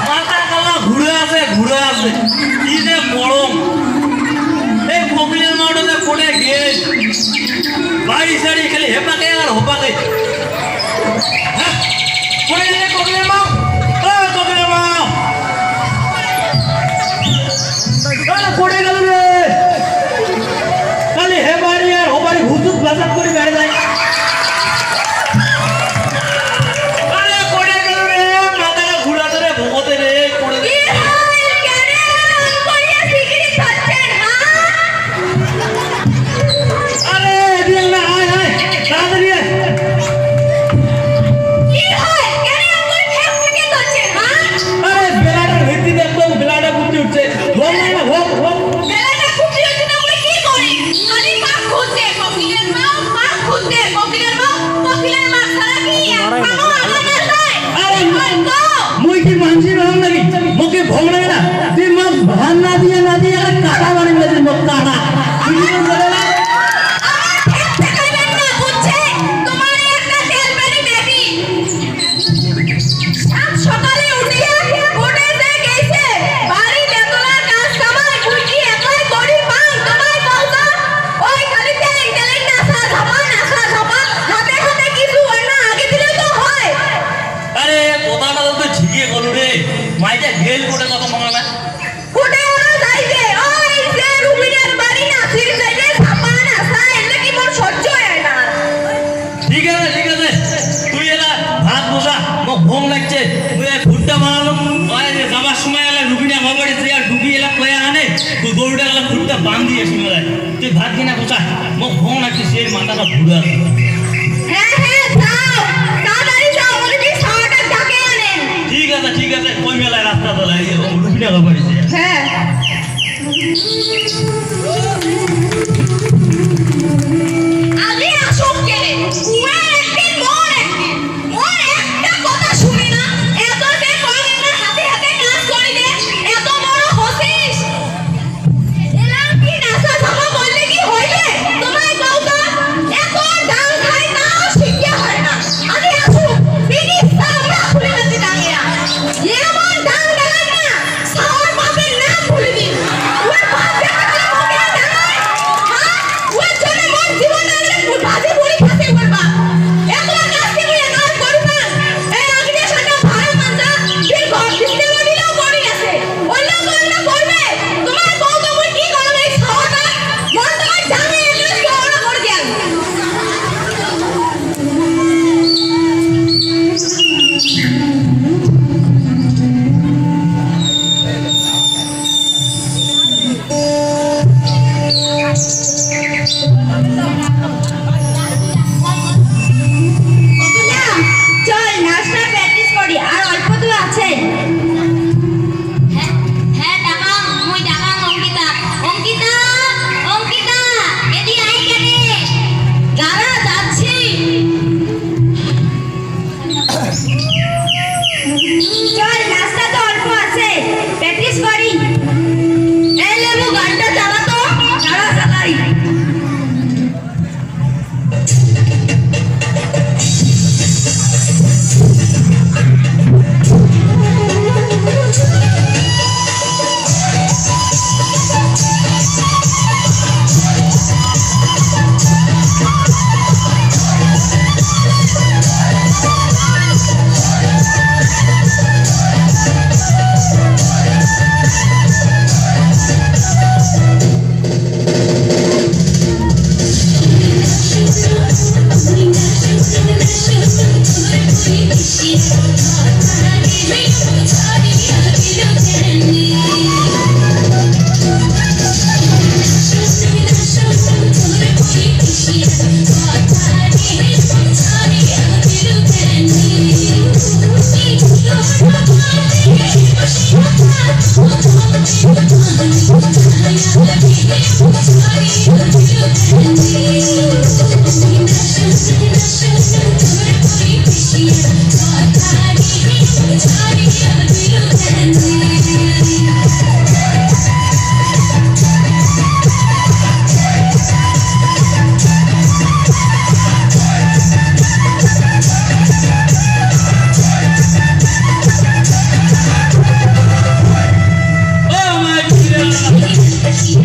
মাথা কালা ঘুরে আছে কি যে গরম এই কপিলের মাঠে পড়ে গিয়ে বাড়ি সাড়ি খালি হেপাকে আর হোপাকে পড়ে গেলে কপিলের মা পড়ে গেল রে খালি হেপারি আর হোপারি হুতুক বাসাত করে বেড়ে যায়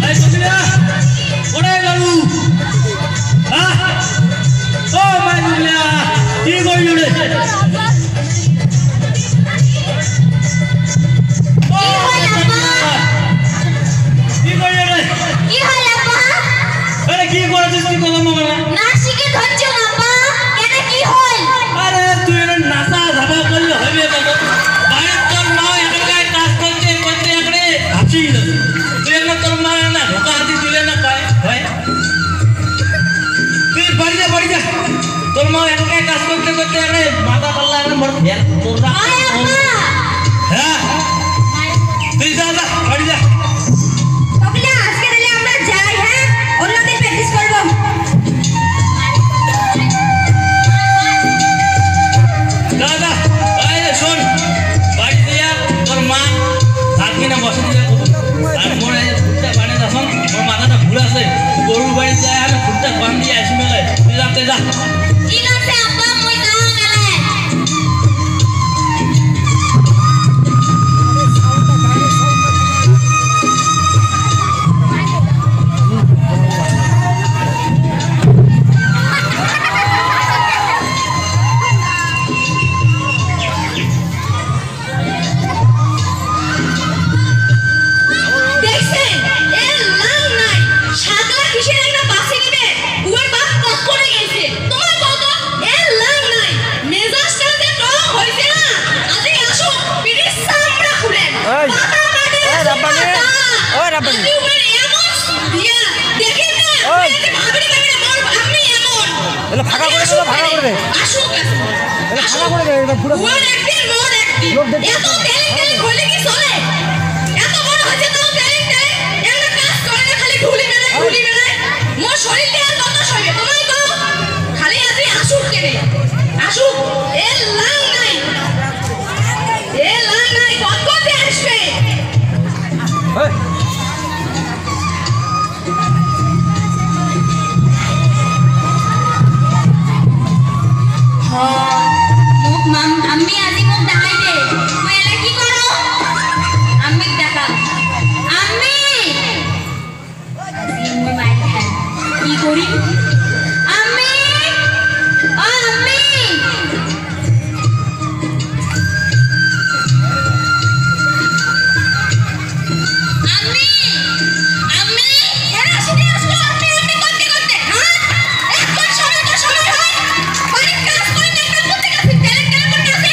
এই কপিলা ওরে গলু হ্যাঁ ও মাই কপিলা কি কইলি রে কি কইলি রে কি হল আপা আরে কি করেছিস তুই কথা মনে না শিখে ধরছ আপা কেন কি হল আরে তুই এর নাসা ধাবা করলে হবে বাবা বাইরে তোর মা একাই কাজ করতে করতে একড়ে হাসি তুই এর তোর মা না ঢোকা হাতি দিলে না পায় ভাই তুই বাড়ি যা তোর মা একাই কাজ করতে করতে একড়ে মাথা পাল্লা একড়ে মর ফেল তোর না আয় আপা হ্যাঁ তুই যা বাড়ি যা কপিলা আজকে তাহলে আমরা যাই হ্যাঁ অন্যদিন প্র্যাকটিস করব দাদা এই রে শোন বাড়ি দিয়া তোর মা থাকি না বসে দিয়া আর মোরে ফুটটা বানে দাসন মোর মাথাটা ভুল আছে গরুর বাড়ি যায় আর ফুটটা বান দিয়ে আসি মেলে তুই যাতে যা ঠিক আছে আপা মই যাও গেলে দেখছেন এর লাল নাই সাদা কিসের একটা বাসে নিবে ওর বাপ কত করে গেছে তোমার কত এর লাল নাই মেজাজটা যে রং হইছে না আজকে আসো পিঠের সামরা খুলেন ওই, পাতা কাটে ওই রাব্বানি, ওই রাব্বানি। আপনি ওর এমন দিয়া দেখেন না ওই। এই যে ভাবরি ভাবরি বল আপনি এমন এলে ফাঁকা করে দে, ফাঁকা করে দে। আসো এলে ফাঁকা করে দে, এটা পুরো ওর একদিন মোর একদিন লোক দেখতে এত ট্যালেন্ট হলে কি চলে এত বড় হয়েছে তো ট্যালেন্ট একটা কাজ করে না খালি ঢুলি বেড়ায় মোর শরীর দিয়ে আর কত সইবে তোমায় তো খালি আজই আসুক কেনে আসুক এ লাং নাই কত কত আসবে ওই, মোক আমি আজি মোক দেখাই দে তুই এলা কি করো আমি দেখাও আমি আজি মই মাই খাই কি করি আমি আমি আমি আমি এরা শুনে আসলো আমি করতে করতে হ্যাঁ এখন সময় হয় বাড়ির কাজ করে একটা করতে গেছে ট্যালেন্ট করতে গেছে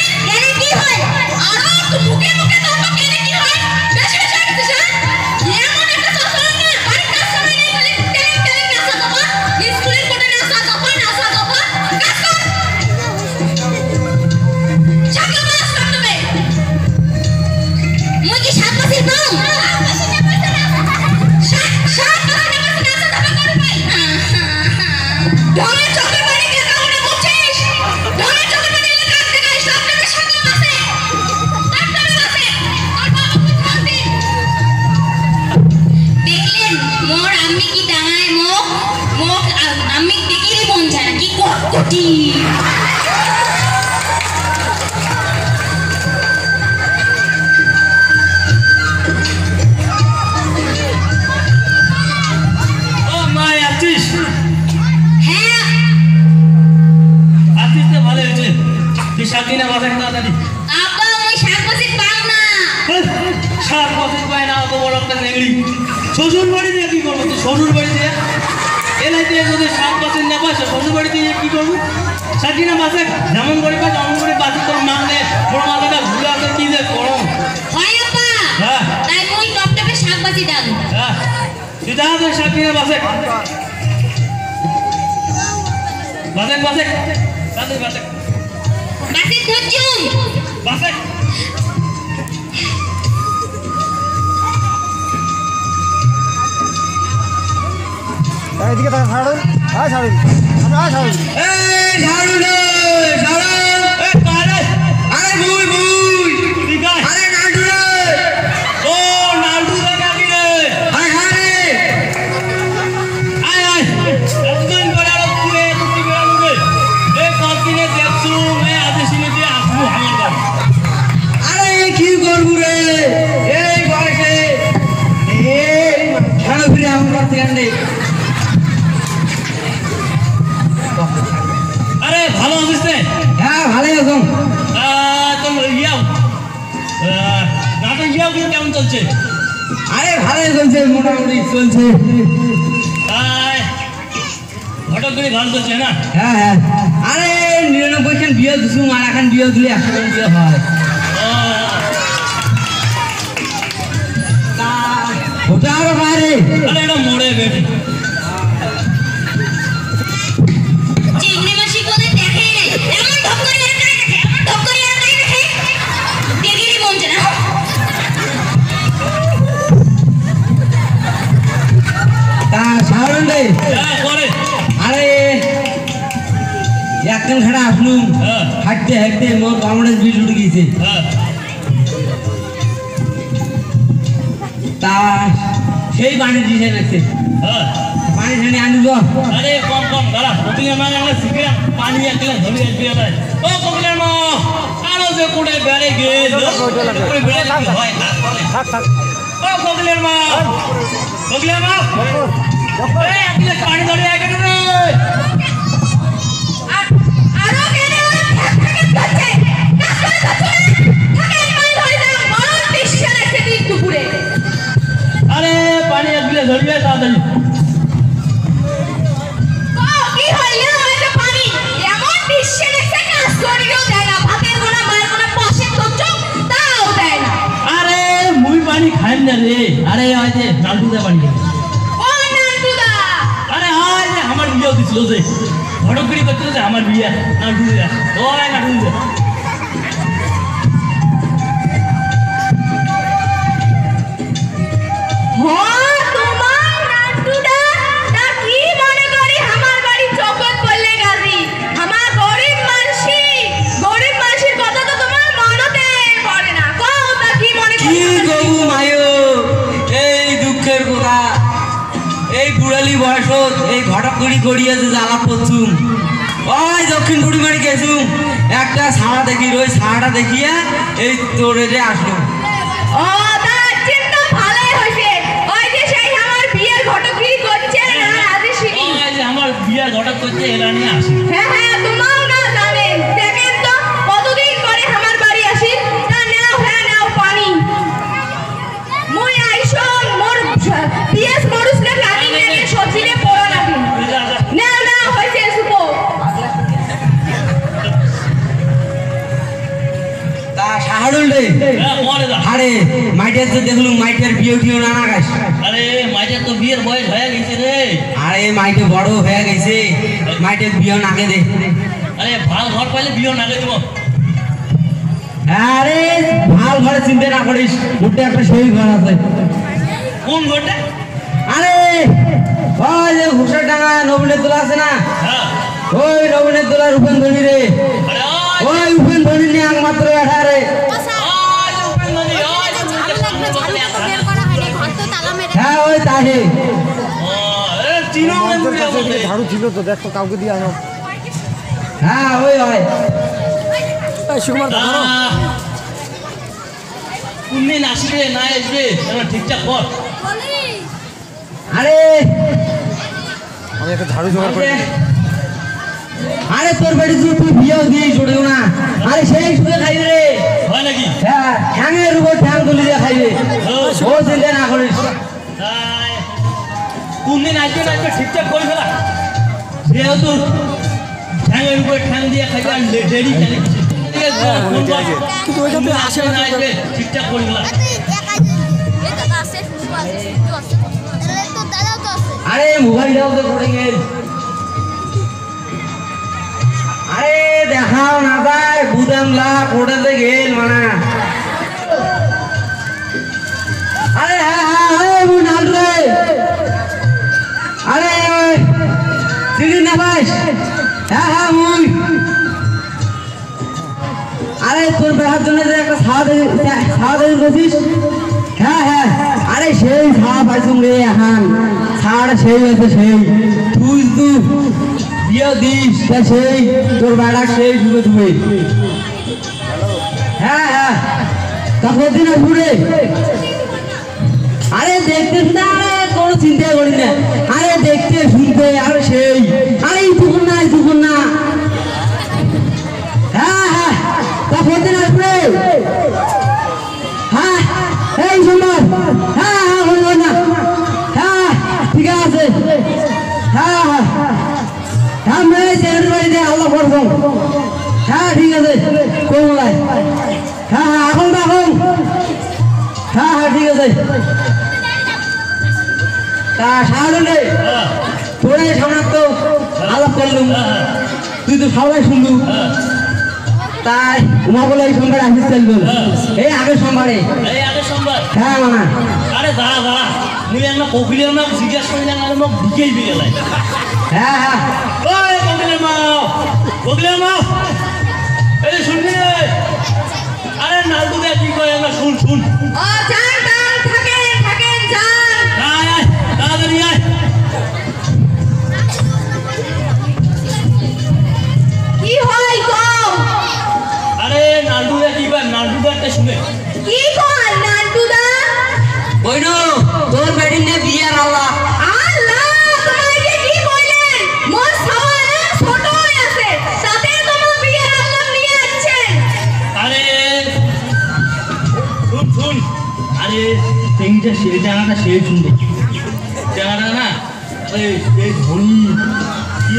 কি হয় আরো তো মুখে তো কেনে কি হয় বেশি বেশি হচ্ছে এমন একটা চশমা না বাড়ির কাজ করে নেই খালি ট্যালেন্ট আসা তখন স্কুলের কোটে আসা তখন কাজ কর চাকরি বাস করতে হবে মুই কি সাত মাসের পাও ঢঙের চোখের পানি দিয়ে কাউকে বুঝছিস ঢঙের চোখের পানি দিয়ে কাউকে গাইস আপনাদের সাথে আছে আপনাদের আছে আর বাবা বুঝাতে দেখলেন মোর আমি কি ডাঙায় মোক আমি দেখিরে মন যায় কি কোটি ও মা আছিস হ্যাঁ আছিস তো ভালো হয়েছে তুই সাত দিনে বাসে তাড়াতাড়ি আপা ওই শাকবাজি পাও না 7 বছর পায় না অত বড় একটা নেগড়ি শ্বশুর বাড়ি দিয়ে কি করবো তুই শ্বশুর বাড়ি দিয়ে এলাইতে যদি 7 বছর না পাস শ্বশুর বাড়ি দিয়ে কি করবো সাকিনা বাসে যেমন করে পাস অমন করে বাসে তোর মা নে বড় মাথাটা ঘুরে আসে কি যে গরম হয় আপা হ্যাঁ তাই মই টপটপে শাকবাজি দাও হ্যাঁ তুই যা তোর সাকিনা বাসে বাসে বাসে বাসে বাসে বাসে ধরছুম বাসে এদিকে তাকা ছাড়ুন, ছাড়ুন, ছাড়ুন। এই ঝাড়ু রে ঝাড়ু এ কারে আরে বুই ঠিক আছে আরে নাড়ু রে ও নাড়ু রে কাকি রে আয় হারে আয় একদিন পরে আর তুই বেরালু রে এই কাকিনে দেখছু মে আদেশিনে দিয়ে আসবো আমার বাড়ি আরে কি করবো রে এই বয়সে এই ঝাড়ু সেকেন্ডে আরে ভালো আছিস রে? হ্যাঁ ভালোই আছো তোর ইয়াও নাটক ইয়াও কিন্তু কেমন চলছে? আরে ভালোই চলছে মোটামুটি চলছে ঘটকগুলি ভালো চলছে না? হ্যাঁ হ্যাঁ আরে 99 বিয়ে দিছু আর এখন বিয়ে দিলে 100 বিয়ে হয় ওটা আরো বাইরে আরে এটা মোড়ে বেটি চিংড়ি মাছি কোথায় দেখেই নাই এমন ঢপ করে আর কাই দেখে এমন ঢপ করে আর কাই দেখে দেখেই মন যায় না তা সাউন্ড দে পরে আরে একখান খাড়া আসলুম হাঁটতে হাঁটতে মোর কামড়ের বিষ উঠে গেছে তা সেই পানি দিছে নাকি পানি ঠানি আনিব আরে কম কম দাঁড়া কপিলের মা আমরা শিখে পানি একলে ধরে আসবে না ও কপিলের মা আরো যে কোটে বেড়ে গেল ওই বেড়ে কি হয় না থাক থাক ও কপিলের মা এই একলে পানি ধরে আগে রে আরো কেনে থাকে থাকে থাকে পানি ধরে দাও বড় টেনশন আছে দিন দুপুরে আরে পানি একলে ধরবে তাড়াতাড়ি কি হইলো এটা পানি এমন টেনশন আছে কাজ করিও দেয় না ভাতের গোনা মায়ের গোনা পাশে তো তাও দেয় না আরে মুই পানি খাই না রে আরে ওই যে নালটুদা পানি খাই ও নান্টুদা আরে হয় যে আমার বিয়ে দিছিল যে ঘটকগিরি করছিল যে আমার বিয়ে নালটুদা ওই নালটুদা হ্যাঁ তোমার নান্টুদা তা কি মনে করি আমার বাড়ি জগৎ বললে গাজি আমার গরিব মানুষের কথা তো তোমার মনতে পড়ে না কও তা কি মনে কি করি গবু মায়ো এই দুঃখের কথা এই বুড়ালি বয়সত এই ঘটক করি করিয়া যে জ্বালা পড়ছুম ওই দক্ষিণ বুড়িমারি গেছুম একটা ছাড়া দেখি ওই ছাড়াটা দেখিয়া এই তোরে যে আসলো ও তা চিন্তা ভালোই হইছে ওই যে সেই আমার বিয়ের ঘটকগিরি করছে না আজি শিখি ওই যে আমার বিয়ে ঘটক করছে এরা নিয়ে আসি হ্যাঁ হ্যাঁ তোমাও না জানেন দেখেন তো কতদিন পরে আমার বাড়ি আসি তা নাও হ্যাঁ নাও পানি মুই আইসন মোর পিএস মরুসলে রানি নেগে সবজিলে পড়ো নাকি নাও নাও হইছে সুপো তা সাহারুল রে পরে যা আরে মাইটের তো দেখলুম মাইটের বিয়ে টিও নানা গাছ আরে মাইটের তো বিয়ের বয়স হয়ে গেছে রে আরে মাইটে বড় হয়ে গেছে মাইটের বিয়ে নাকে দে আরে ভাল ঘর পাইলে বিয়ে না দেব আরে ভাল ঘরে চিন্তা না করিস উঠে একটা সেই ঘর আছে কোন ঘরটা? আরে ওই যে ঘুষের ডাঙা নবীনের তোলা আছে না হ্যাঁ ওই নবীনের তোলা রূপেন ধনী রে আরে ওই রূপেন ধনী নিয়ে একমাত্র এটা রে হ্যাঁ ওই তাহে আমাদের কাছে একটা ঝাড়ু ছিল তো দেখো কাউকে দিয়ে আনো হ্যাঁ ওই হয় এই সুকুমার দা ধরো কোনদিন আসবে না আসবে ঠিকঠাক কর আরে আমি একটা ঝাড়ু জোগাড় করে দিই। আরে তোর বাড়ি তুই বিয়েও দিয়ে ছড়েও না আরে সেই সুদে খাইবে রে হয় নাকি? হ্যাঁ ঠ্যাঙের উপর ঠ্যাং তুলে দিয়ে খাইবে ও চিন্তা না করিস তাই কোনদিন আসবে না আসবে ঠিকঠাক করে ফেলা যেহেতু ঠ্যাঙের উপরে ঠ্যাং দিয়ে খাইবে আর দেরি চালিয়ে কিন্তু ওইটাতে আসে না আসবে ঠিকঠাক করে ফেলা আরে মোবাইলটাও তো পড়ে গেল আরে দেখাও না ভাই বুদামলা পড়েতে গেল মানে আরে হ্যাঁ হ্যাঁ হ্যাঁ মুই নাল রে আরে চিনি না ভাই হ্যাঁ হ্যাঁ মুই আরে তোর বেহার জন্য যে একটা খাওয়া দেবি বলছিস হ্যাঁ হ্যাঁ আরে সেই খাওয়া পাইছুম রে এখন ছাড় সেই আছে সেই তুই তু বিয়ে দিস তা সেই তোর বেড়া সেই শুবে তুমি হ্যাঁ হ্যাঁ তা কদিন ঘুরে আরে দেখতেছ না আরে কোন চিন্তা করি না আরে দেখতে শুনতে আরে সেই আরে এইটুকুন না হ্যাঁ হ্যাঁ তা বলতে আসবে হ্যাঁ এই সুন্দর হ্যাঁ হ্যাঁ বলবো না হ্যাঁ ঠিক আছে হ্যাঁ হ্যাঁ হ্যাঁ মেয়ে ছেলের বাড়িতে আল্লাহ করবো হ্যাঁ ঠিক আছে কোমলাই হ্যাঁ হ্যাঁ এখন হ্যাঁ হ্যাঁ ঠিক আছে তা সাহায্য তোরা সামনে তো আলাপ করলুম তুই তো সবাই শুনলু তাই উমা বলে এই সোমবার আসিস চলবে এই আগের সোমবারে হ্যাঁ মামা আরে দাঁড়া মুই একটা কোকিলের নাম জিজ্ঞাসা করি না আর মোক দিকেই দিয়ে গেলাই হ্যাঁ হ্যাঁ ওই কোকিলের মা এই শুনবি আরে নালটু দে কি কয় আমরা শুন ও যান থাকেন যান আয় তাড়াতাড়ি আয় কি হয় গো আরে নালটু দে কি কয় নালটু দে শুনে কি কয় নান্টুদা বইনো তোর বেডিং নে বিয়ার আল্লাহ আল্লাহ তোমাকে কি কইলেন মোর সাওয়ালে ছোট হয়ে আছে সাথে তোমার বিয়ের আল্লাহ নিয়ে আসছেন আরে শুন আরে তিনটা সেই জায়গাটা সেই শুনবে জায়গাটা না এই ধনী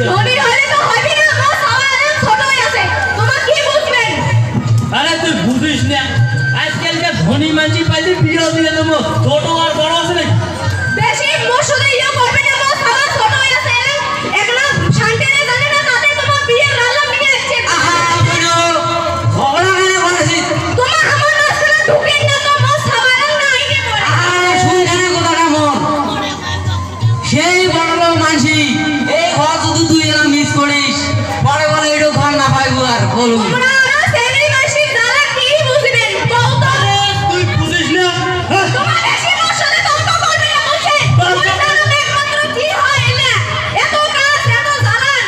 ধনী হলে তো হবে না মোর সাওয়ালে ছোট হয়ে আছে তোমার কি বুঝবেন আরে তুই বুঝিস না আজকালকার ধনী মানুষ পাইলে বিয়ে দিয়ে দেবো ছোট আর বড় আছে নাকি বেশি মোর সাথে ইয়ে করবে না মোর সাওয়াল ছোট হয়ে আছে একলা শান্তিরে জানে না তাতে তোমার বিয়ের আল্লাহ নিয়ে আসছেন বইনো ঝগড়া কেন করেছিস তোমার আমার রাস্তায় ঢুকেন না তো মোর সাওয়াল না আইনে পড়ে আরে শুন কেন কথাটা মোর সেই বড় লোক মানসি এই ঘর যদি তুই এরা মিস করিস পরে বলে এটাও ঘর না পাইবো আর বলবো তোমরা সেলিব্রেশন দ্বারা কি বুঝবেন কও তো তুই বুঝিস না হ্যাঁ? তোমার বেশি মোর সাথে তর্ক করবে না বুঝছেন তোমার জানো একমাত্র কি হয় না এত কাজ এত জ্বালান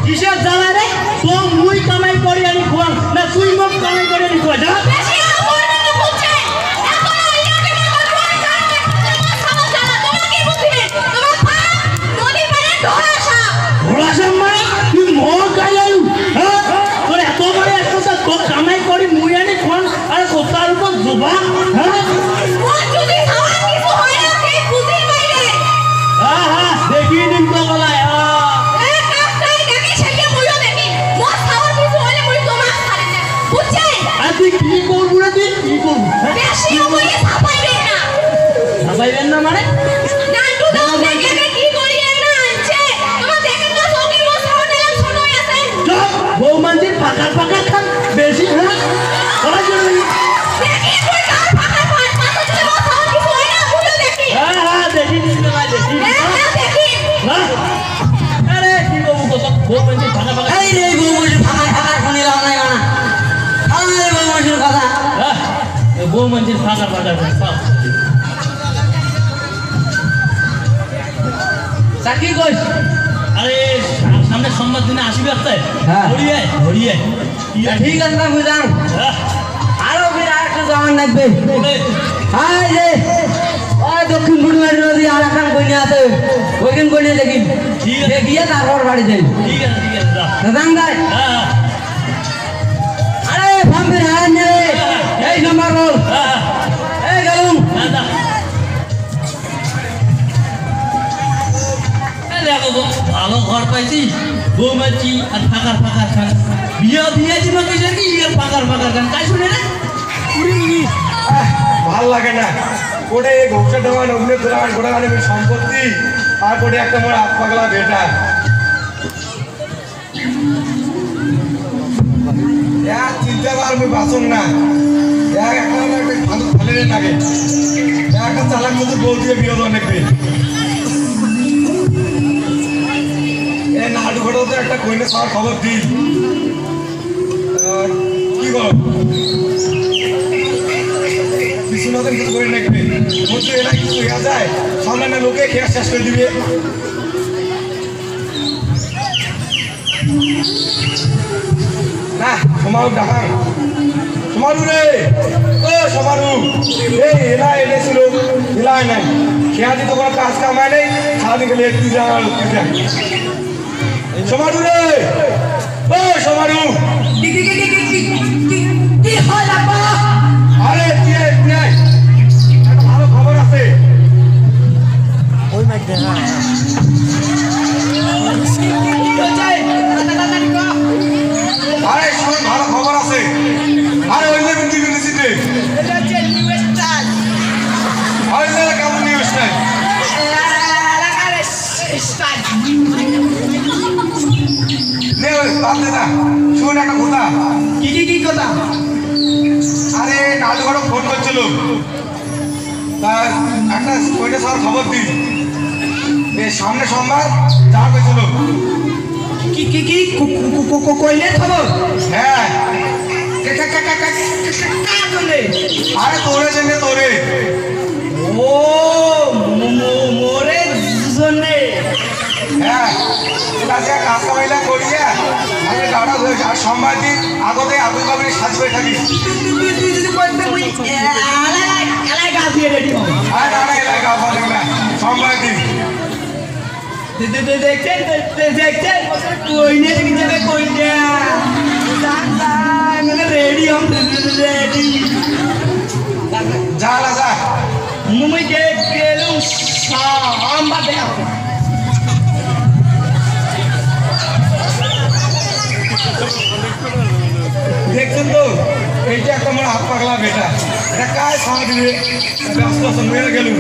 কিসের জ্বালা রে তো মুই কামাই করি আনি খোয়ান না তুই মোক কামাই করে আনি খোয়া যা বেশি করবে না বুঝছেন এত ইয়াকে কথা কই জানেন তোমার সামনে জ্বালা তোমরা কি বুঝবেন তোমার পা নদী পারে ধরা সাপ ঘোড়া সামনে তুই মোর গাই আলু হ্যাঁ তোর এত বড় একটা তো কামাই করি মুই আনি খোয়ান আর কোথার উপর জোবা হ্যাঁ মোর যদি খাওয়া কিছু হয় না সেই বুঝি পাইলে হ্যাঁ দেখি নিম তো গলায় এই কাজটাই দেখি সেটা মুইও দেখি মোর খাওয়া কিছু হলে মুই তোমার ছাড়ি না বুঝছেন আর তুই কি করবো রে তুই কি করবো হ্যাঁ বেশি মুই ছাপাইবে না ভাবাইবেন না মানে নান্টু দাও দেখে কি করিয়ে না আনছে তোমার দেখেন না সৌকির মোর সামনে ছোট হয়ে আছে চপ বউ মানজির ফাঁকা খান বেশি হ্যাঁ করা জন্য দেখি তুই কার ফাঁকা ফাঁক মাথা তুলে মোর সামনে কিছু হয় না মুইও দেখি হ্যাঁ দেখি নিস না দেখি দেখি হ্যাঁ আরে কি করবো কত বউ মানজির ফাঁকা এই রে বউ মশির ফাঁকা শুনিলাম না না আরে বউ মশির কথা হ্যাঁ বউ মানজির ফাঁকা তা কি কইস আরে সামনে সোমবার দিনে আসবি একটা হ্যাঁ। ধরিয়ে ঠিক আছে না বুঝলাম হ্যাঁ আরো ফির আরেকটা জমান লাগবে বলে, হাই রে ওই দক্ষিণ বুড়িমারি নদী আর এখন কইনে আছে ওইখান কইনে দেখি ঠিক আছে। দেখিয়ে তারপর বাড়ি যাই ঠিক আছে যা দাদান গাই হ্যাঁ আরে ফাম্পির হারান রে এই নাম্বার বল হ্যাঁ এই গেলুম দাদা দেখো গো, ভালো ঘর পাইছি বউ মাছি আর ফাঁকার খান বিয়ে দিয়েছি মা কইছে কি আর ফাঁকার খান তাই শুনে না ভাল লাগে না কোটে ঘোষা দেওয়ান অগ্নি দেওয়ান গোটা মানে সম্পত্তি আর কোটে একটা মোর হাত পাগলা বেটা চিন্তা কর মুই বাঁচুন না একটা ভালো ফেলে লাগে একটা চালাক মতো বউ দিয়ে বিয়ে দেওয়া নেবে এ নাটু ঘটো তো একটা কইলে সবার খবর দিল কি বল কিছু নতুন কিছু করে রাখবে মধ্যে এরা কিছু হয়ে যায় সামনে লোকে খেয়ে শেষ করে দিবে না সময় ডাকান সমারু রে ও সমারু এই এলা এনেছিল এলাই নাই খেয়ালি তো কোনো কাজ কামায় নেই সারাদিন গেলে একটু জানাল সমারু রে ও সমারু কি হয় আব্বা আরে তুই একটা ভালো খবর আছে ওই মাইক দে হ্যাঁ আরে শোন ভালো খবর আছে আরে ওই যে বিক্রি করেছি রে আরে না কেমন নিউজ নাই নে ওই বাদ দে না শোন একটা কথা কি কথা আরে নালু বড় ফোন করছিল তা একটা ওইটা সব খবর দিন সামনে সোমবার যা হয়েছিল কি কইলে খবর হ্যাঁ কার জন্যে আরে তোরে জন্য তোরে ও মোরে জন্যে হ্যাঁ আজকে কাজ কামাইলা করিয়া আজকে গাড়া হয়েছে আর সোমবার দিন আগতে আগুন কামিয়ে সাজবে থাকি তুই যদি বলতে মুই এলাই গা দিয়ে রেডি হব আর না না এলাকা হবে না সোমবার দিন দেখতে কইনে কি যাবে কইনা রেডি হম রেডি যা না যা মুই গেলুম সোমবার দেখা দেখছেন তো এইটা একটা আমার হাত পাগলা বেটা এটা কাজ খাওয়া দিবে ব্যস্ত সঙ্গে গেলুম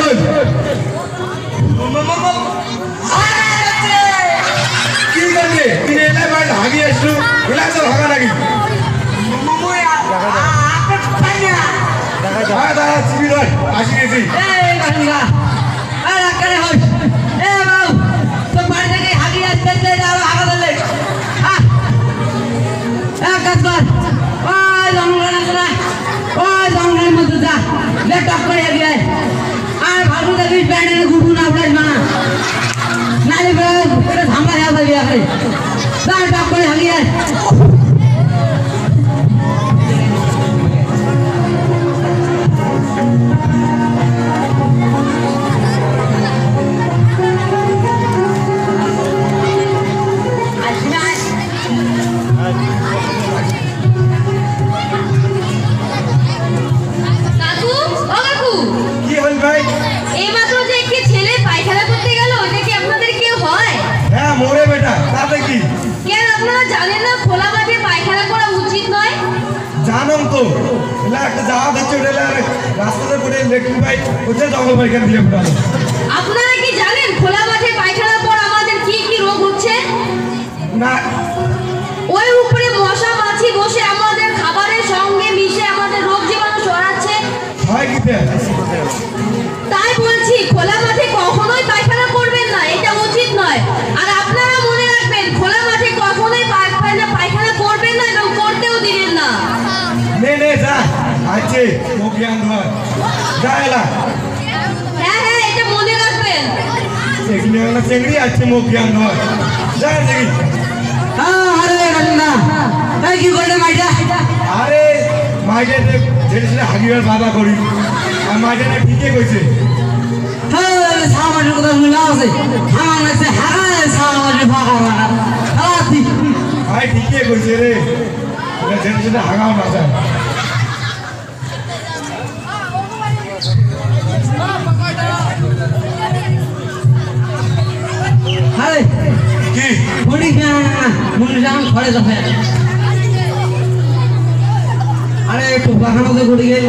হল কি করলে তুই এলাই বাইরে হাগি আসলু এলাই তো ভাগা নাকি দাদা চিবি নয় আসি গেছি এই কাহিনা আর আকারে হই এ বাবু তো বাড়ি থেকে হাগি আসতে আর আগা দিলে কাজ কর ওই জঙ্গলের মধ্যে যা টপ করে হাগিয়ে আর ভালো দেখিস ব্যান্ডের গুরু না উঠাইস না নালে এটা ঝামলা হয়ে যাবে আরে যা টপ করে হাগিয়ে কাকু ও কাকু কি হল ভাই এইমাত্র যে একটি ছেলে পায়খানা করতে গেল ওটা কি আপনাদের কেউ হয়? হ্যাঁ মোরে বেটা তাতে কি কেন আপনারা জানেন না খোলা মাঠে পায়খানা করা উচিত নয়? জানম তো এলা একটা যাওয়া হচ্ছে ওটা রাস্তাতে পড়ে ইলেকট্রিক বাইক ওটা জঙ্গল পাইখান দিয়ে পড়ালো আপনারা কি জানেন খোলা মাঠে পায়খানার পর আমাদের কি কি রোগ হচ্ছে? না ওই উপরে মশা মাছি বসে আমাদের খাবারের সঙ্গে মিশে আমাদের রোগ জীবাণু ছড়াচ্ছে। হয় কি তাই বলছি খোলা মাঠে কখনোই পায়খানা করবেন না, এটা উচিত নয়। আর আপনারা মনে রাখবেন খোলা মাঠে কখনোই পায়খানা করবেন না এবং করতেও দিবেন না। নে নে যা আছে মুখে আন্দোলন যা এলা হ্যাঁ হ্যাঁ এটা মনে রাখবেন। এখানে একটা চেংড়ি আছে মুখে আন্দোলন যা দেখি আরে কাহিনা এই কি করলে মাইটা আরে মাইকে ছেড়ে ছেড়ে হাগিবার বাধা করি আর মাইকে ঠিকই কইছে সামাজিক কথা শুনে আছে আমার কাছে হ্যাঁ সামাজিক ভাগা ভাই ঠিকই কইছে রে ছেড়ে ছেড়ে হাগাও না যায় আরে কি মুড়ি মুড়ি যান ঘরে যাবে আরে একটু বাগানো তো ঘুরে গেল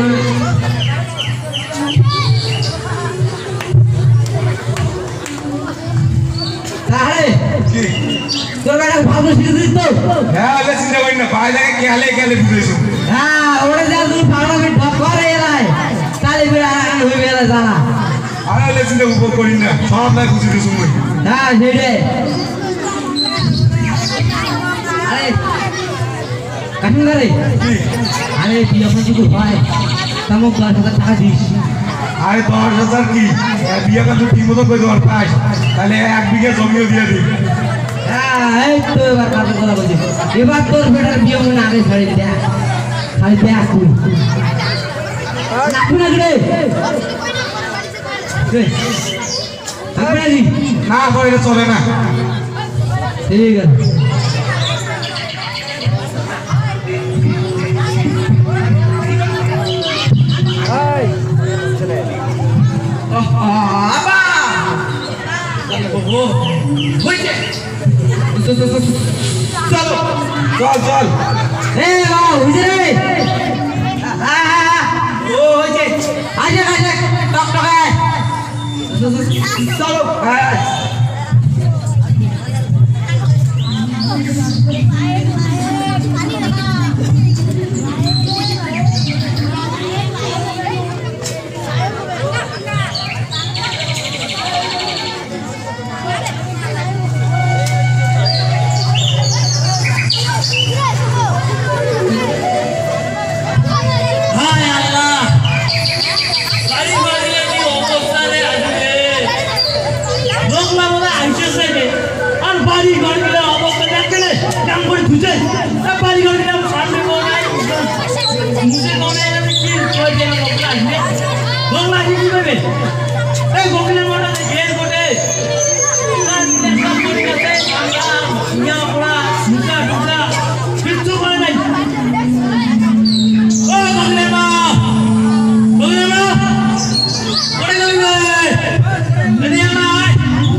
তাহলে কি তোর বেটা ভালো শিখে দিস তো হ্যাঁ আলে চিন্তা করি না পায়ে লাগে কেলে কেলে বুঝেছো হ্যাঁ ওরে যা তুই পাগলামি ঢপ করে এলাই তাহলে বেড়া হয়ে গেলে জানা আরে আলে চিন্তা উপর করি না সব নাই বুঝে দিছো মই হ্যাঁ সেটাই আরে কাহিনী রে কি আরে তুই এখন যদি হয় তামক 10,000 টাকা দিস আরে 10,000 কি বিয়ে কাজ ঠিক মতো করে দেওয়ার পাস তাহলে 1 বিঘা জমিও দিয়ে দিই হ্যাঁ এই তো এবার কাজে কথা বলছি এবার তোর বেটার বিয়ে মনে আগে ছাড়ি দেখ খালি দেখ তুই না রে না করে চলে না ঠিক আছে চলো চল চল এ বাবা হইছে রে ও হইছে আজে আজে টক টকায় চলো হায় আল্লাহ গাড়ি মারলে কি অবস্থা রে আসলে লোক না মনে আইছে রে আর বাড়ি ঘরগুলো অবস্থা দেখলে কাম করে খুঁজে বাড়ি ঘরগুলো সামনে কোনায় মুখে কোনায় কি কই দেন লোক আসবে লোক না কি করবে এই গোকলের মোটা গের কোটে কিচ্ছু করে নাই ও গোকলের মা ওরে গেল এদিকে আয়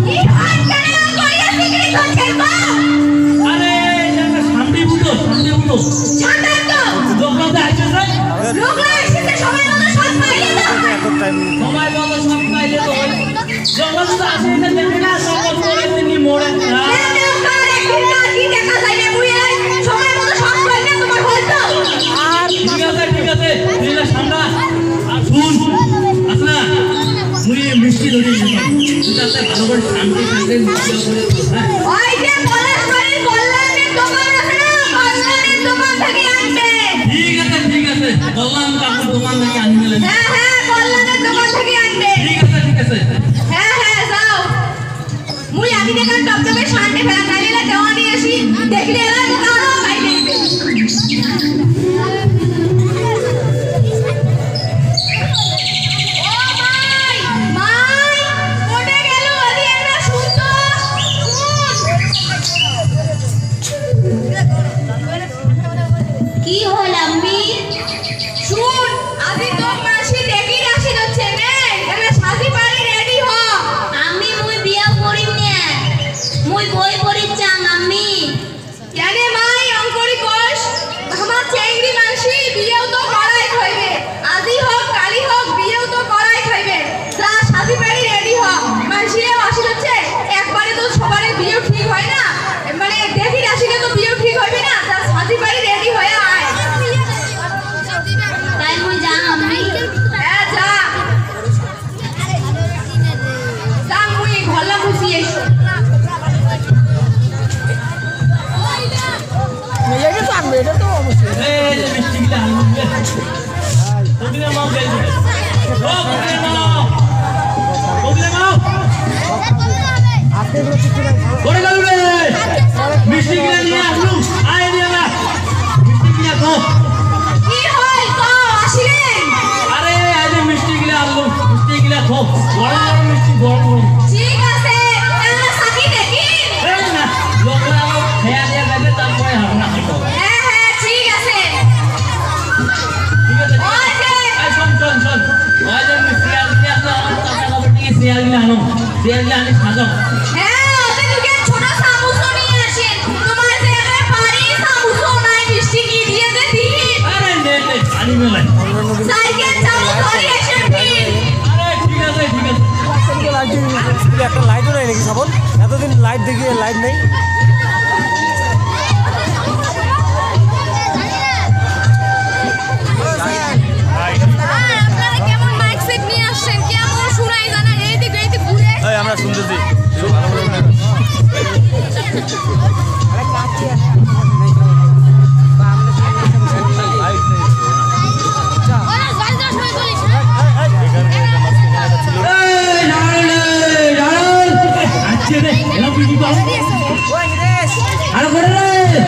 কি হয় কেন করিয়া বিক্রি করছেন মা? আরে এটা সামনে বুঝো জানেন তো লোকটা আইছে রে লোকরা এসেছে সবাই মতো সব পাইয়ে দাও সময় মতো সব পাই জঙ্গল তো আছে এটা দেখে না জঙ্গল করে তিনি মোড়ে না ঠিক আছে তুই না সামনা আর শুন আসনা মুই মিষ্টি ধরে দিলাম তুই তাতে ভালো করে শান্তি শান্তি মিষ্টি করে হ্যাঁ ওই যে পলাশবাড়ির কল্যাণের দোকান আছে না কল্যাণের দোকান থেকে আনবে ঠিক আছে বললাম কাকুর দোকান থেকে আনবে হ্যাঁ কল্যাণের দোকান থেকে আনবে ঠিক আছে হ্যাঁ যাও মুই আগে থেকে টপটপে শান্তি ফেলা খাইলে দেওয়া নিয়ে আসি দেখলে এরা দোকানও খাই দেখবে কি হল আম্মি শুন আজি তো মাসি দেখি রাশি হচ্ছে নে এনে শাদি পারি রেডি হ আমি মুই বিয়া করিম নে মুই বই পড়ি চাং আম্মি কেনে মাই অঙ্করি কোষ আমার চেংড়ি মাসি বিয়েও তো করাই হইবে আজি হোক কালি হোক বিয়েও তো করাই হইবে যা শাদি পারি রেডি হ মাসিও আসি হচ্ছে একবারে তো সবারে বিয়েও ঠিক হয় না মানে দেখি রাশিলে তো বিয়েও ঠিক হইবে না যা শাদি পারি রেডি হয়ে আয় তাই মুই যা আম্মি হ্যাঁ যা মুই ঘরলা খুশি এসো মেয়েকে তো আনবে এটা তো অবশ্যই এই যে মিষ্টি গিলা আনবে তোমরা মাও দেই দিবে তোমরা মাও আজকে পুরো কিছু নাই করে গেল রে মিষ্টি গিলা নিয়ে আসলু আয় নিয়ে না মিষ্টি গিলা খো কি হই তো আসিলেন আরে আজ মিষ্টি গিলা আনলু মিষ্টি গিলা খো গরম মিষ্টি গরম ঠিক আছে এলা সাকি দেখি এই না লোকরা খেয়া দিয়া গেলে তারপরে হারনা হতো হ্যাঁ ঠিক আছে ঠিক আছে ওই যে এই শোন ওই যে মিষ্টি আর দিয়া তো আমার টাকা হবে ঠিক আছে সিয়াল গিলা আনো সিয়াল গিলা আনি সাজাও হ্যাঁ ওদের দিকে ছোট সামুসো নিয়ে আসেন তোমার যে এখানে পারি সামুসো নাই মিষ্টি কি দিয়ে দে দিই আরে নে আনি মেলাই সাইকেল চামচ ধরে এসে ফির আরে ঠিক আছে একটা লাইটও নাই নাকি সাবন এতদিন লাইট দেখি লাইট নেই আপনারা কেমন মাইক সেট নিয়ে আসছেন কেমন শোনাই জানা এইদিক ঘুরে আমরা শুনতেছি ওরা গাড়িটার সময় বলিস আচ্ছা রে এলাম কি কর আরে করে রে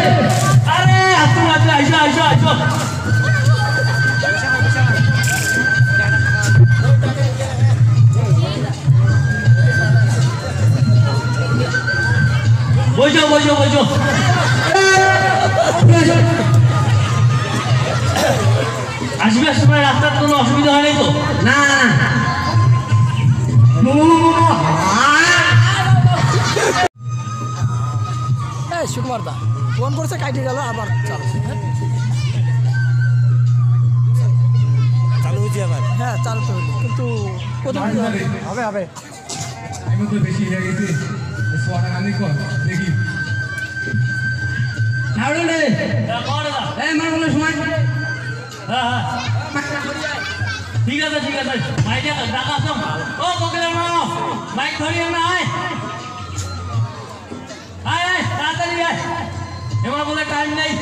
আরে আসুন আইসো বইজো আসবে সময় রাস্তার কোনো অসুবিধা হয় নাই তো না সুকুমার দা ফোন করছে কাইটে গেল আবার চালু চালু হয়েছে আবার হ্যাঁ চালু তো হলো কিন্তু প্রথম হবে আমি তো বেশি হয়ে গেছি সোয়াটা গান্ধী কর দেখি ছাড়ো রে এই মার বলে সময় হ্যাঁ ঠিক আছে মাইকে ডাকা আসো ও বকলের মা মাইক ধরিও না আয় তাড়াতাড়ি আয় এবার বলে টাইম নেই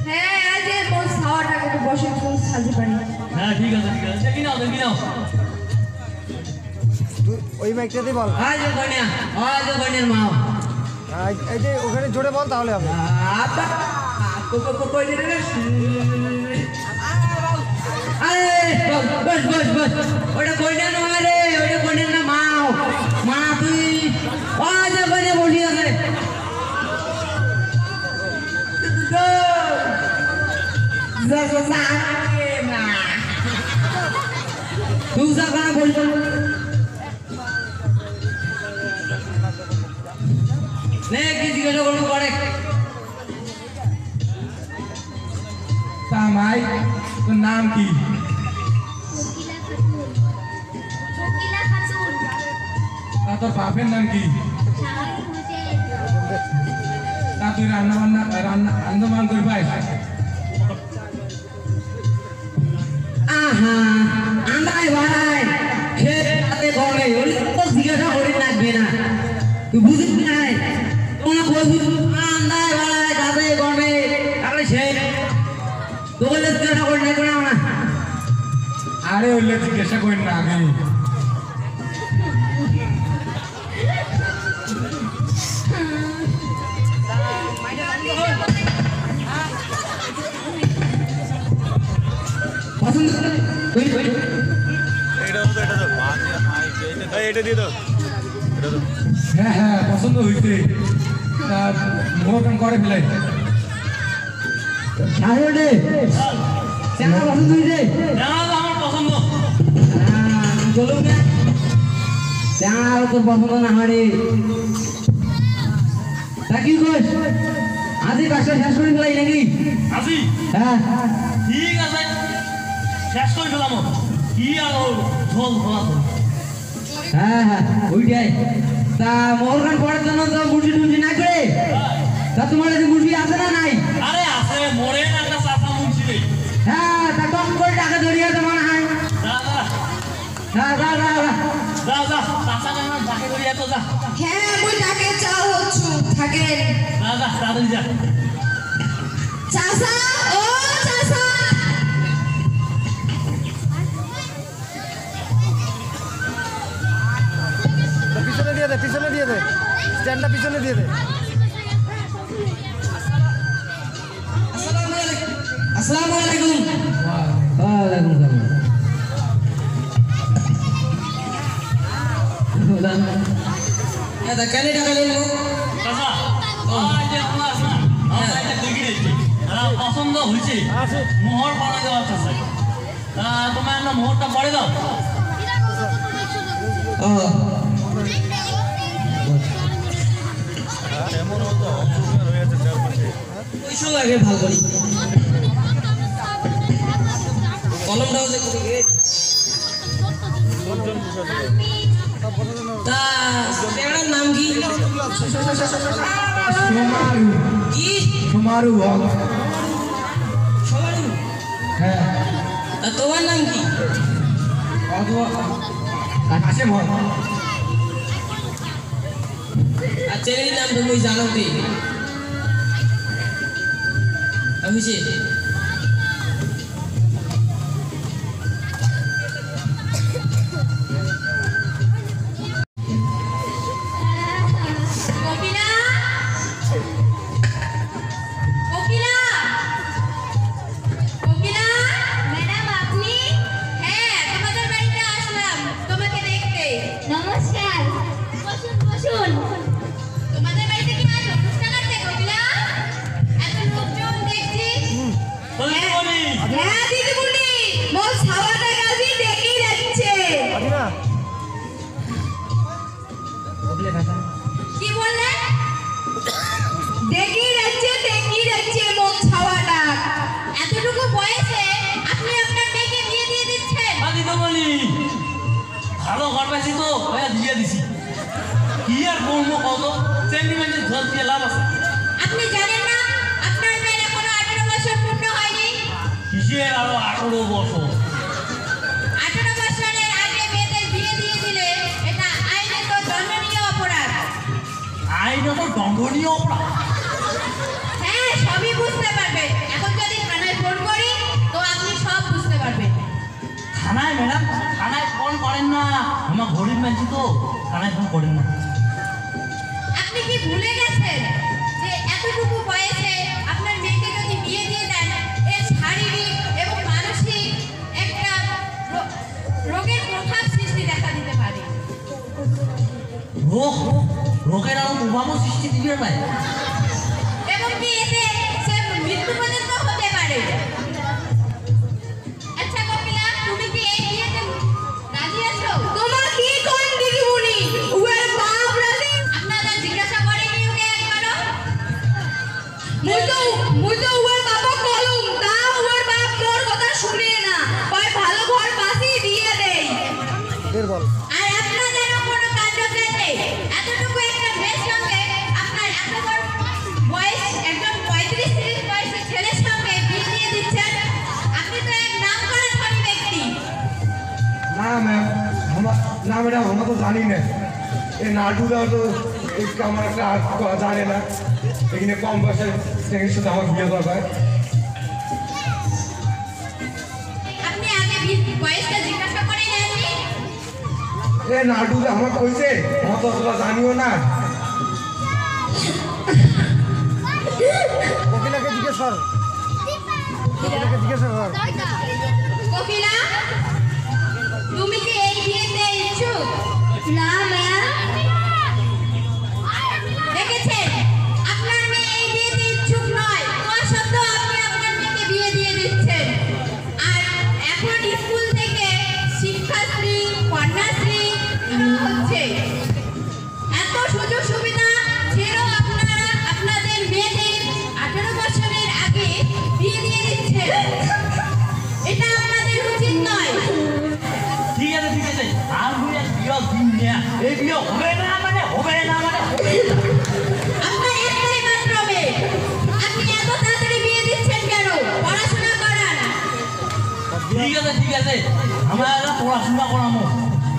হ্যাঁ এই যে বস খাওয়াটাকে একটু বসে সাজি পারি হ্যাঁ ঠিক আছে দেখি নাও ওই মাইকটাতে বল আজ কন্যার মা এই যে ওখানে জোরে বল তাহলে হবে আবা কই রে আরে বস ওটা কইনা নয় রে ওটা কইনা না মা তুই আজ কইনা বসি আছে তুই যা গানা বলছো নে কি জিজ্ঞাসা করবো করে ভাই তোর নাম কি? কোকিলা খাতুন তা তোর বাপের নাম কি? শাহরুখ হোসেন তা তুই রান্নাবান করে পাইস? আহা আন্দায় ভাই সে তাতে করে ওই তো জিজ্ঞাসা করে লাগবে না তুই বুঝিস নাই তোমরা বলছিস আন্দায় ভাই তাতে করে তাহলে সে তোকে জিজ্ঞাসা করে লাগবে না আরে ওইলে জিজ্ঞাসা করি না আগে। পছন্দ তুই হ্যাঁ হ্যাঁ পছন্দ হয়েছে। তা মোহন করে ফেলাই। সাহেব চেনা পছন্দ হয়েছে জানা তো আমার পছন্দ। চলুন না চেনা তোর পছন্দ না হারে তা কি কর আজই কাজটা শেষ করে ফেলাই নাকি? আসি হ্যাঁ ঠিক আছে, শেষ করে ফেলাম। কি আর ওর ঝোল ধোয়া ধোয়া। হ্যাঁ হ্যাঁ ওইটাই। তা মোহরখান পড়ার জন্য তো মুরগি টুরগি না করে তা তোমার কাছে মুরগি আছে না নাই? আরে আছে, মরে না একটা চাষা মুন্সি রে। হ্যাঁ তা কম করে টাকা ধরিয়ে তো মনে হয়। যা যা হ্যাঁ যা যা যা যা যা চাষা কেন ডাকে করি এত যা হ্যাঁ মুই তাকে চাও হচ্ছু থাকেন যা যা তাড়াতাড়ি যা। চাচা ও চাচা পিছনে দিয়ে দে, পিছনে দিয়ে দে, স্ট্যান্ডটা পিছনে দিয়ে দে। আসসালামু আলাইকুম। ওয়ালাইকুম সালাম। এটা কানে টাকা লইবো? চাচা ওই যে তোমার আছে না, আমার এটা দেখি দেখি পছন্দ হয়েছে, মোহর পড়া দেওয়ার চাষা। তোমার না মোহরটা পড়ে দাও। ও পয়সা লাগে ভাল করি কলমটাও যে তা এটার নাম কি? সোমারু। কি সোমারু বল। সবাই হ্যাঁ তা তোমার নাম কি? আসে বল। আর ছেলের নাম তুমি জানো কি? অভিষেক। কোকিলা কোকিলা কোকিলা ম্যাডাম আপনি? হ্যাঁ তোমাদের বাড়িতে আসলাম তোমাকে দেখতে। নমস্কার, বসুন বসুন। তোমাদের বাড়িতে কি আজ অনুষ্ঠান আছে কোকিলা? এত লোকজন দেখছি। বলতে বলি হ্যাঁ দিদিমণি, মোর ছাওয়াটা গাজি দেখেই যাচ্ছে। কি বললে? দেখেই যাচ্ছে মোর ছাওয়াটা। এতটুকু বয়সে আপনি আপনার মেয়েকে বিয়ে দিয়ে দিচ্ছেন? আদি তো বলি ভালো ঘর পাইছি তো ভাইয়া দিয়ে দিছি। কি আর করবো কত সেন্টিমেন্টের ঝোল দিয়ে লাভ আছে? আপনি জানেন না আপনার মেয়ের এখনো 18 বছর পূর্ণ হয়নি? কিসের আরো 18 বছর? 18 বছরের আগে মেয়েদের বিয়ে দিয়ে দিলে এটা আইনে তো দণ্ডনীয় অপরাধ। আইনও তো দণ্ডনীয় অপরাধ। হ্যাঁ সবই বুঝতে পারবেন। এখন যদি থানায় ফোন করি তো আপনি সব বুঝতে পারবেন। থানায় ম্যাডাম, থানায় ফোন করেন না, আমার গরিব মানুষ তো থানায় ফোন করেন না। আপনি কি ভুলে গেছেন যে এতটুকু বয়সে আপনার মেয়েকে যদি বিয়ে দিয়ে দেন এর শারীরিক এবং মানসিক একটা রোগের প্রভাব সৃষ্টি দেখা দিতে পারে। রোগের আরো প্রভাবও সৃষ্টি দিবে না। এবং কি এতে সে মৃত্যু পর্যন্ত হতে পারে। আচ্ছা কপিলা, তুমি কি এই বিয়েতে রাজি আছো? তোমার কি কোন দিদিমণি ওর বাপ রাজি? আপনারা জিজ্ঞাসা করেনি ওকে একবারও? মুই তো ওর বাবা কলম তা ওর বাপ ম্যাডাম আমরা তো জানি না এই নাটুদাও তো আমার একটা আর জানে না এখানে কম বয়সের ছেলের সাথে আমার বিয়ে দরকার। আপনি আগে বয়সটা জিজ্ঞাসা করে নেননি? এ নাটুদা আমার কইছে আমার তো অতটা জানিও না। কোকিলাকে জিজ্ঞেস কর, কোকিলাকে জিজ্ঞেস কর। কোকিলা, তুমি কি এই বিয়েতে ইচ্ছুক? না ম্যাম। দেখেছেন আপনার মেয়ে এই বিয়েতে ইচ্ছুক নয়, তোমার সত্ত্বেও আপনি আপনার মেয়েকে বিয়ে দিয়ে দিচ্ছেন। আর এখন স্কুল থেকে শিক্ষাশ্রী, কন্যাশ্রী হচ্ছে, এত সুযোগ সুবিধা ছেড়েও আপনারা আপনাদের মেয়েদের 18 বছরের আগে বিয়ে দিয়ে দিচ্ছেন। এটা আপনাদের উচিত নয়। ঠিক আছে ঠিক আছে, আর বিয়ে দিন না, এই বিয়ে হবে না মানে হবে না মানে আপনার একটাই মাত্র মেয়ে, আপনি এত তাড়াতাড়ি বিয়ে দিচ্ছেন কেন? পড়াশোনা করান। ঠিক আছে আমরা এরা পড়াশোনা করামো,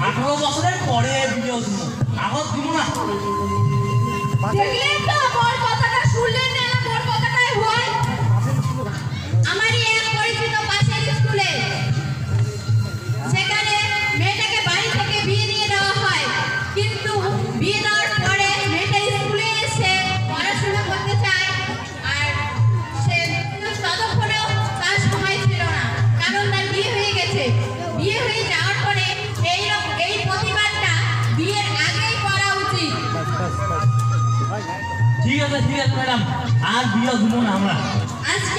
18 বছরের পরে বিয়ে দিব, আগত দিব না। দেখলেন তো মোর কথাটা শুনলেন না, মোর কথাটাই হয়। আমারই এক পরিচিত পাশের স্কুলে, সেখানে মেয়েটাকে বাড়ি থেকে বিয়ে দিয়ে দেওয়া হয়, কিন্তু বিয়ে দেওয়ার পরে মেয়েটা স্কুলে এসে পড়াশোনা করতে চায়, আর সে ততক্ষণেও তার সময় ছিল না, কারণ তার বিয়ে হয়ে গেছে। বিয়ে হয়ে যাওয়ার পরে এই প্রতিবাদটা বিয়ের আগেই করা উচিত। ঠিক আছে ম্যাডাম, আর বিয়ে দিব না আমরা। আজকে